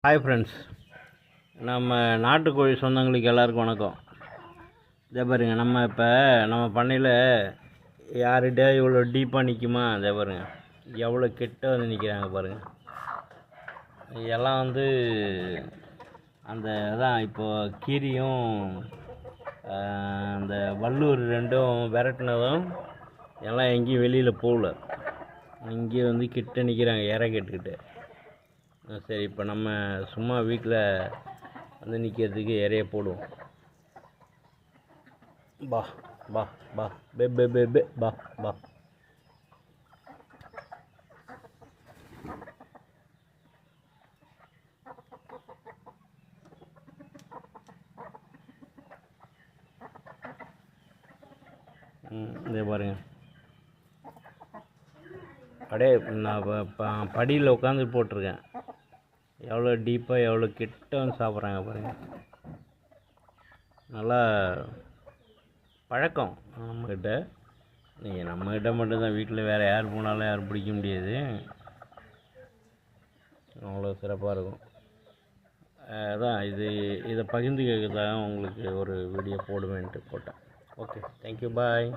Hi friends, நம்ம நாட்டுக்கோழி சொந்தங்களுக்கு எல்லாருக்கும் வணக்கம். இதே பாருங்க, நம்ம பண்ணையில் யார்கிட்ட இவ்வளோ டீப்பாக நிற்குமா? இதே பாருங்க, எவ்வளோ கிட்ட வந்து நிற்கிறாங்க பாருங்கள். எல்லாம் அந்த தான் இப்போது கீரியும் அந்த வல்லூர் ரெண்டும் விரட்டினதும் எல்லாம் எங்கேயும் வெளியில் போகல. இங்கே கிட்ட நிற்கிறாங்க இற கேட்டுக்கிட்டு. சரி, இப்போ நம்ம சும்மா வீட்டில் நிற்கிறதுக்கு இறைய போடுவோம். பா பா பா பே பே பே பே பா பா. இதே பாருங்க, அப்படியே நான் படியில் உட்காந்து போட்டிருக்கேன். எவ்வளோ டீப்பாக எவ்வளோ கிட்ட சாப்பிட்றாங்க பாருங்கள். நல்லா பழக்கம் நம்மக்கிட்ட. நீங்கள் நம்மக்கிட்ட மட்டும்தான், வீட்டில் வேறு யார் போனாலும் யாரும் பிடிக்க முடியாது. அவ்வளோ சிறப்பாக இருக்கும். அதான் இதை பகிர்ந்துக்கிறதுக்காக உங்களுக்கு ஒரு வீடியோ போடுவேன்ட்டு போட்டேன். ஓகே, தேங்க்யூ, பாய்.